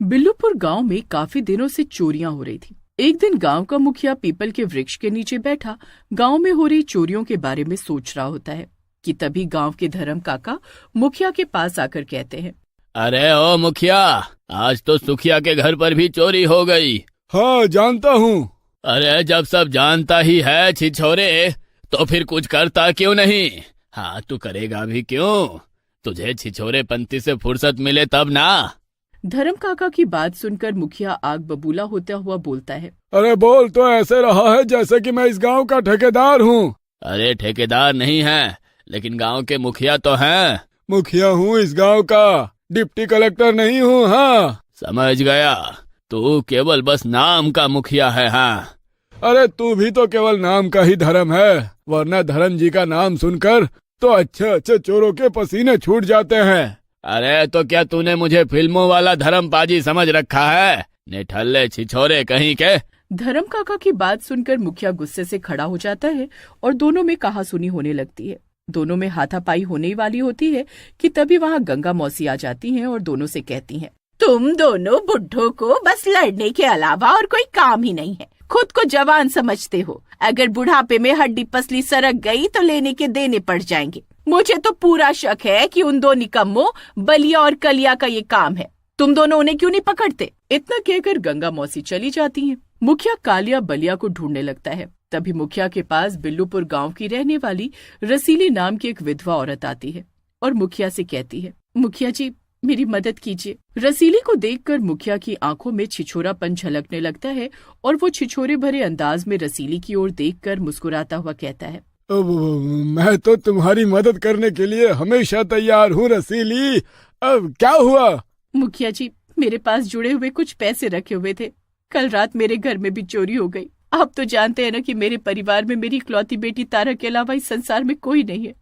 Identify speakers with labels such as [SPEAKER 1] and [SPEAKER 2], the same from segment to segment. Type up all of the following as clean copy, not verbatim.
[SPEAKER 1] बिल्लूपुर गांव में काफी दिनों से चोरियां हो रही थी। एक दिन गांव का मुखिया पीपल के वृक्ष के नीचे बैठा गांव में हो रही चोरियों के बारे में सोच रहा होता है कि तभी गांव के धर्म काका मुखिया के पास आकर कहते हैं,
[SPEAKER 2] अरे ओ मुखिया, आज तो सुखिया के घर पर भी चोरी हो गई।
[SPEAKER 3] हाँ जानता हूँ।
[SPEAKER 2] अरे जब सब जानता ही है छिछोरे, तो फिर कुछ करता क्यों नहीं? हाँ तू करेगा भी क्यों? तुझे छिछोरे पंथी से फुर्सत मिले तब ना।
[SPEAKER 1] धर्म काका की बात सुनकर मुखिया आग बबूला होता हुआ बोलता है,
[SPEAKER 3] अरे बोल तो ऐसे रहा है जैसे कि मैं इस गांव का ठेकेदार हूँ।
[SPEAKER 2] अरे ठेकेदार नहीं है, लेकिन गांव के मुखिया तो हैं।
[SPEAKER 3] मुखिया हूँ इस गांव का, डिप्टी कलेक्टर नहीं हूँ। हाँ
[SPEAKER 2] समझ गया, तू केवल बस नाम का मुखिया है। हाँ
[SPEAKER 3] अरे तू भी तो केवल नाम का ही धर्म है, वरना धर्म जी का नाम सुनकर तो अच्छे अच्छे चोरों के पसीने छूट जाते हैं।
[SPEAKER 2] अरे तो क्या तूने मुझे फिल्मों वाला धर्मपाजी समझ रखा है? निठल्ले छिछोरे कहीं के।
[SPEAKER 1] धर्म काका की बात सुनकर मुखिया गुस्से से खड़ा हो जाता है और दोनों में कहासुनी होने लगती है। दोनों में हाथापाई होने वाली होती है कि तभी वहाँ गंगा मौसी आ जाती हैं और दोनों से कहती हैं, तुम दोनों बुढ़ों को बस लड़ने के अलावा और कोई काम ही नहीं है। खुद को जवान समझते हो, अगर बुढ़ापे में हड्डी पसली सरक गई तो लेने के देने पड़ जाएंगे। मुझे तो पूरा शक है कि उन दो निकम्मों बलिया और कलिया का ये काम है। तुम दोनों उन्हें क्यों नहीं पकड़ते? इतना कहकर गंगा मौसी चली जाती हैं। मुखिया कालिया बलिया को ढूंढने लगता है। तभी मुखिया के पास बिल्लूपुर गांव की रहने वाली रसीली नाम की एक विधवा औरत आती है और मुखिया से कहती है, मुखिया जी मेरी मदद कीजिए। रसीली को देखकर मुखिया की आंखों में छिछोरापन झलकने लगता है और वो छिछोरे भरे अंदाज में रसीली की ओर देखकर मुस्कुराता हुआ कहता है,
[SPEAKER 3] मैं तो तुम्हारी मदद करने के लिए हमेशा तैयार हूँ रसीली। अब क्या हुआ?
[SPEAKER 1] मुखिया जी मेरे पास जुड़े हुए कुछ पैसे रखे हुए थे, कल रात मेरे घर में भी चोरी हो गई। आप तो जानते हैं ना कि मेरे परिवार में मेरी इकलौती बेटी तारा के अलावा इस संसार में कोई नहीं है।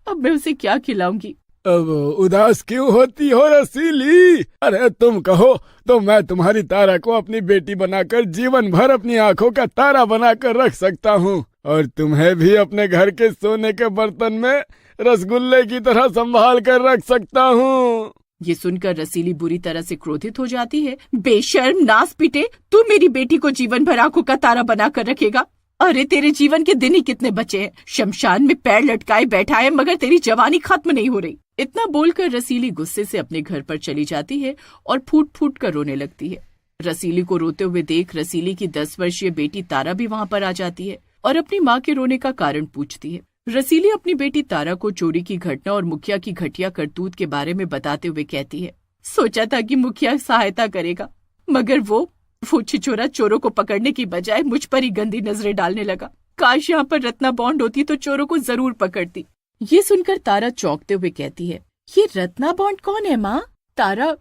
[SPEAKER 1] अब मैं उसे क्या खिलाऊंगी?
[SPEAKER 3] अब उदास क्यों होती हो रसीली? अरे तुम कहो तो मैं तुम्हारी तारा को अपनी बेटी बनाकर जीवन भर अपनी आंखों का तारा बनाकर रख सकता हूँ, और तुम्हें भी अपने घर के सोने के बर्तन में रसगुल्ले की तरह संभाल कर रख सकता हूँ।
[SPEAKER 1] ये सुनकर रसीली बुरी तरह से क्रोधित हो जाती है। बेशर्म नास पिटे, तू मेरी बेटी को जीवन भर आंखों का तारा बनाकर रखेगा? अरे तेरे जीवन के दिन ही कितने बचे हैं? शमशान में पैर लटकाए बैठा है, मगर तेरी जवानी खत्म नहीं हो रही। इतना बोलकर रसीली गुस्से से अपने घर पर चली जाती है और फूट फूट कर रोने लगती है। रसीली को रोते हुए देख रसीली की 10 वर्षीय बेटी तारा भी वहाँ पर आ जाती है और अपनी माँ के रोने का कारण पूछती है। रसीली अपनी बेटी तारा को चोरी की घटना और मुखिया की घटिया करतूत के बारे में बताते हुए कहती है, सोचा था कि मुखिया सहायता करेगा, मगर वो छिछोरा चोरों को पकड़ने की बजाय मुझ पर ही गंदी नजरें डालने लगा। काश यहाँ पर रत्ना बॉन्ड होती तो चोरों को जरूर पकड़ती। ये सुनकर तारा चौंकते हुए कहती है, ये रत्ना बॉन्ड कौन है माँ? तारा,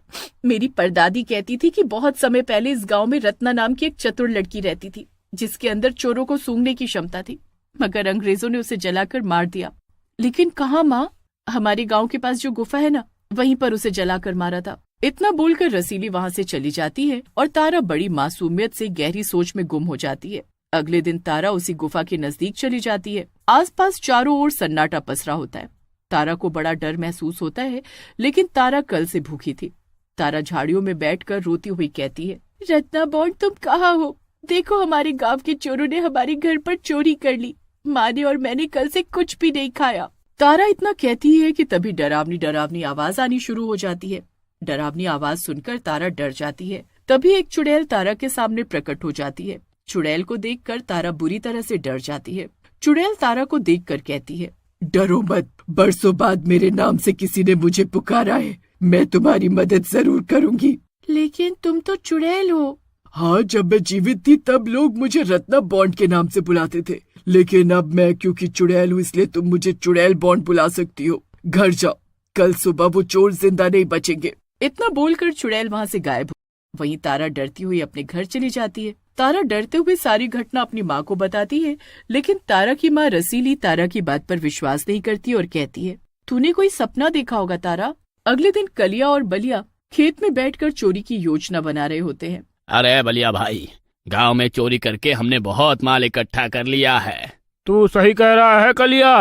[SPEAKER 1] मेरी परदादी कहती थी कि बहुत समय पहले इस गांव में रत्ना नाम की एक चतुर लड़की रहती थी, जिसके अंदर चोरों को सूंघने की क्षमता थी, मगर अंग्रेजों ने उसे जलाकर मार दिया। लेकिन कहाँ माँ? हमारे गांव के पास जो गुफा है ना, वहीं पर उसे जलाकर मारा था। इतना बोलकर रसीली वहाँ से चली जाती है और तारा बड़ी मासूमियत से गहरी सोच में गुम हो जाती है। अगले दिन तारा उसी गुफा के नजदीक चली जाती है। आसपास चारों ओर सन्नाटा पसरा होता है। तारा को बड़ा डर महसूस होता है, लेकिन तारा कल से भूखी थी। तारा झाड़ियों में बैठकर रोती हुई कहती है, रत्ना बॉन्ड तुम कहाँ हो? देखो हमारे गांव के चोरों ने हमारे घर पर चोरी कर ली। माँ ने और मैंने कल से कुछ भी नहीं खाया। तारा इतना कहती है कि तभी डरावनी डरावनी आवाज आनी शुरू हो जाती है। डरावनी आवाज सुनकर तारा डर जाती है। तभी एक चुड़ैल तारा के सामने प्रकट हो जाती है। चुड़ैल को देखकर तारा बुरी तरह से डर जाती है। चुड़ैल तारा को देखकर कहती है, डरो मत, बरसों बाद मेरे नाम से किसी ने मुझे पुकारा है, मैं तुम्हारी मदद जरूर करूंगी। लेकिन तुम तो चुड़ैल हो। हाँ, जब मैं जीवित थी तब लोग मुझे रत्ना बॉन्ड के नाम से बुलाते थे, लेकिन अब मैं क्योंकि चुड़ैल हूँ इसलिए तुम मुझे चुड़ैल बॉन्ड बुला सकती हो। घर जाओ, कल सुबह वो चोर जिंदा नहीं बचेंगे। इतना बोलकर चुड़ैल वहाँ से गायब हो। वहीं तारा डरती हुई अपने घर चली जाती है। तारा डरते हुए सारी घटना अपनी माँ को बताती है, लेकिन तारा की माँ रसीली तारा की बात पर विश्वास नहीं करती और कहती है, तूने कोई सपना देखा होगा तारा। अगले दिन कलिया और बलिया खेत में बैठकर चोरी की योजना बना रहे होते हैं।
[SPEAKER 2] अरे बलिया भाई, गांव में चोरी करके हमने बहुत माल इकट्ठा कर लिया है।
[SPEAKER 3] तू सही कह रहा है कलिया,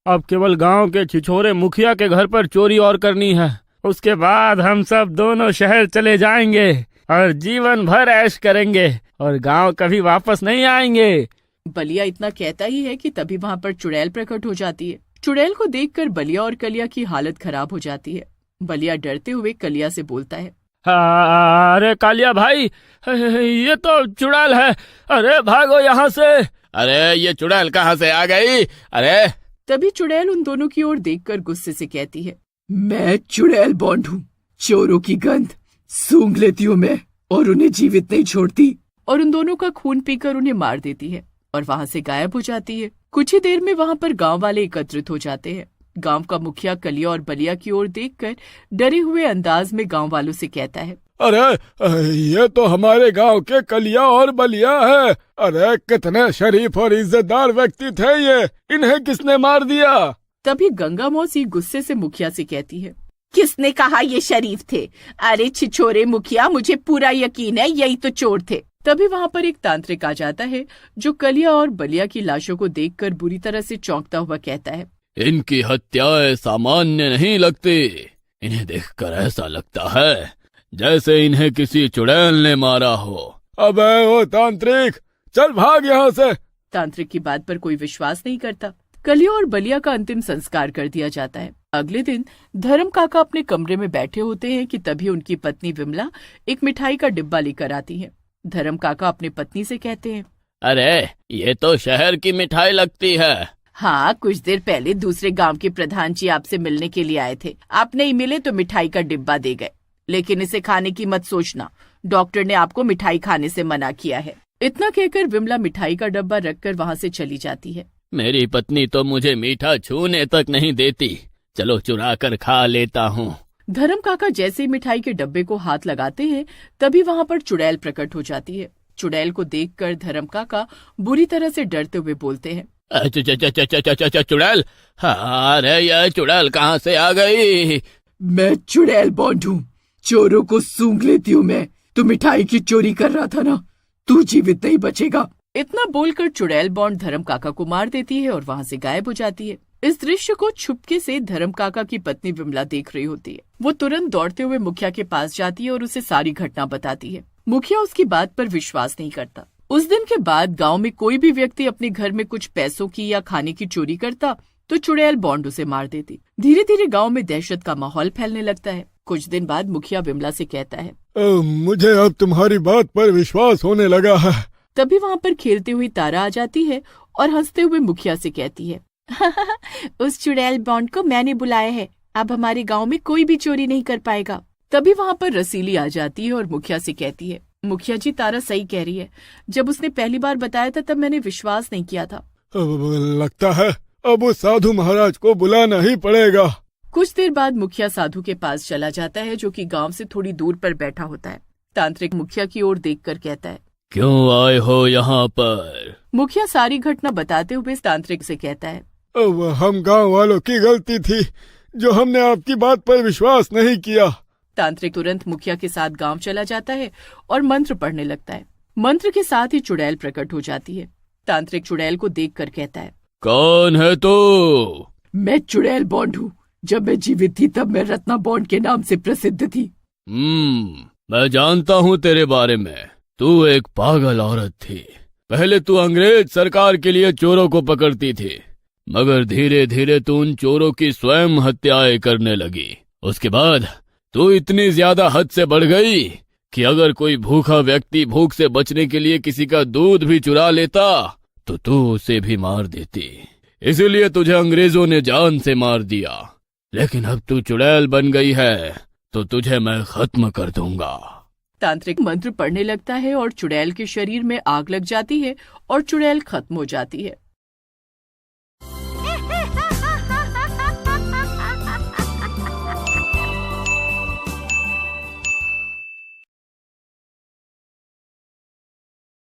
[SPEAKER 3] अब केवल गांव के छिछोरे मुखिया के घर पर चोरी और करनी है, उसके बाद हम सब दोनों शहर चले जाएंगे और जीवन भर ऐश करेंगे और गांव कभी वापस नहीं आएंगे।
[SPEAKER 1] बलिया इतना कहता ही है कि तभी वहाँ पर चुड़ैल प्रकट हो जाती है। चुड़ैल को देखकर बलिया और कलिया की हालत खराब हो जाती है। बलिया डरते हुए कलिया से बोलता है,
[SPEAKER 3] अरे कालिया भाई, ये तो चुड़ैल है, अरे भागो यहाँ से।
[SPEAKER 2] अरे ये चुड़ैल कहाँ से आ गई? अरे
[SPEAKER 1] तभी चुड़ैल उन दोनों की ओर देखकर गुस्से से कहती है, मैं चुड़ैल बॉन्ड हूँ, चोरों की गंध सूंघ लेती हूँ मैं और उन्हें जीवित नहीं छोड़ती। और उन दोनों का खून पीकर उन्हें मार देती है और वहाँ से गायब हो जाती है। कुछ ही देर में वहाँ पर गांव वाले एकत्रित हो जाते हैं। गांव का मुखिया कलिया और बलिया की ओर देखकर डरे हुए अंदाज में गांव वालों से कहता है,
[SPEAKER 3] अरे ये तो हमारे गांव के कलिया और बलिया है। अरे कितने शरीफ और इज्जतदार व्यक्ति थे ये, इन्हें किसने मार दिया?
[SPEAKER 1] तभी गंगा मौसी गुस्से से मुखिया से कहती है, किसने कहा ये शरीफ थे? अरे छिछोरे मुखिया, मुझे पूरा यकीन है यही तो चोर थे। तभी वहाँ पर एक तांत्रिक आ जाता है जो कलिया और बलिया की लाशों को देखकर बुरी तरह से चौंकता हुआ कहता है,
[SPEAKER 2] इनकी हत्याएं सामान्य नहीं लगती। इन्हें देखकर ऐसा लगता है जैसे इन्हें किसी चुड़ैल ने मारा हो।
[SPEAKER 3] अबे ओ तांत्रिक, चल भाग यहाँ से।
[SPEAKER 1] तांत्रिक की बात पर कोई विश्वास नहीं करता। कलिया और बलिया का अंतिम संस्कार कर दिया जाता है। अगले दिन धर्म काका अपने कमरे में बैठे होते हैं कि तभी उनकी पत्नी विमला एक मिठाई का डिब्बा लेकर आती है। धर्म काका अपनी पत्नी से कहते हैं,
[SPEAKER 2] अरे ये तो शहर की मिठाई लगती है।
[SPEAKER 1] हाँ, कुछ देर पहले दूसरे गांव के प्रधान जी आपसे मिलने के लिए आए थे। आप नहीं मिले तो मिठाई का डिब्बा दे गए, लेकिन इसे खाने की मत सोचना, डॉक्टर ने आपको मिठाई खाने से मना किया है। इतना कहकर विमला मिठाई का डब्बा रखकर वहाँ से चली जाती है।
[SPEAKER 2] मेरी पत्नी तो मुझे मीठा छूने तक नहीं देती, चलो चुरा कर खा लेता हूँ।
[SPEAKER 1] धर्म काका जैसे ही मिठाई के डब्बे को हाथ लगाते हैं तभी वहाँ पर चुड़ैल प्रकट हो जाती है। चुड़ैल को देखकर धर्म काका बुरी तरह से डरते हुए बोलते हैं,
[SPEAKER 2] चुड़ैल, अरे यह चुड़ैल कहाँ से आ गई?
[SPEAKER 1] मैं चुड़ैल बॉन्ड हूँ, चोरों को सूंघ लेती हूँ मैं। तू मिठाई की चोरी कर रहा था ना, तू जीवित नहीं बचेगा। इतना बोलकर चुड़ैल बॉन्ड धर्म काका को मार देती है और वहाँ से गायब हो जाती है। इस दृश्य को छुपके से धर्म काका की पत्नी विमला देख रही होती है। वो तुरंत दौड़ते हुए मुखिया के पास जाती है और उसे सारी घटना बताती है। मुखिया उसकी बात पर विश्वास नहीं करता। उस दिन के बाद गांव में कोई भी व्यक्ति अपने घर में कुछ पैसों की या खाने की चोरी करता तो चुड़ैल बॉन्ड उसे मार देती। धीरे धीरे गांव में दहशत का माहौल फैलने लगता है। कुछ दिन बाद मुखिया विमला से कहता है,
[SPEAKER 3] मुझे अब तुम्हारी बात पर विश्वास होने लगा है।
[SPEAKER 1] तभी वहाँ पर खेलती हुई तारा आ जाती है और हंसते हुए मुखिया से कहती है, उस चुड़ैल बॉन्ड को मैंने बुलाया है, अब हमारे गांव में कोई भी चोरी नहीं कर पाएगा। तभी वहाँ पर रसीली आ जाती है और मुखिया से कहती है, मुखिया जी तारा सही कह रही है, जब उसने पहली बार बताया था तब मैंने विश्वास नहीं किया था।
[SPEAKER 3] लगता है अब उस साधु महाराज को बुलाना ही पड़ेगा।
[SPEAKER 1] कुछ देर बाद मुखिया साधु के पास चला जाता है जो कि गांव से थोड़ी दूर पर बैठा होता है। तांत्रिक मुखिया की ओर देखकर कहता है,
[SPEAKER 2] क्यों आए हो यहाँ पर?
[SPEAKER 1] मुखिया सारी घटना बताते हुए तांत्रिक से कहता है,
[SPEAKER 3] हम गांव वालों की गलती थी जो हमने आपकी बात पर विश्वास नहीं किया।
[SPEAKER 1] तांत्रिक तुरंत मुखिया के साथ गांव चला जाता है और मंत्र पढ़ने लगता है। मंत्र के साथ ही चुड़ैल प्रकट हो जाती है। तांत्रिक चुड़ैल को देखकर कहता है,
[SPEAKER 2] कौन है तू?
[SPEAKER 1] मैं चुड़ैल बॉन्ड हूँ, जब मैं जीवित थी तब मैं रत्ना बॉन्ड के नाम से प्रसिद्ध थी।
[SPEAKER 2] मैं जानता हूँ तेरे बारे में, तू एक पागल औरत थी। पहले तू अंग्रेज सरकार के लिए चोरों को पकड़ती थी, मगर धीरे धीरे तू उन चोरों की स्वयं हत्याएं करने लगी। उसके बाद तू इतनी ज्यादा हद से बढ़ गई कि अगर कोई भूखा व्यक्ति भूख से बचने के लिए किसी का दूध भी चुरा लेता तो तू उसे भी मार देती। इसीलिए तुझे अंग्रेजों ने जान से मार दिया। लेकिन अब तू चुड़ैल बन गई है तो तुझे मैं खत्म कर दूंगा।
[SPEAKER 1] तांत्रिक मंत्र पढ़ने लगता है और चुड़ैल के शरीर में आग लग जाती है और चुड़ैल खत्म हो जाती है।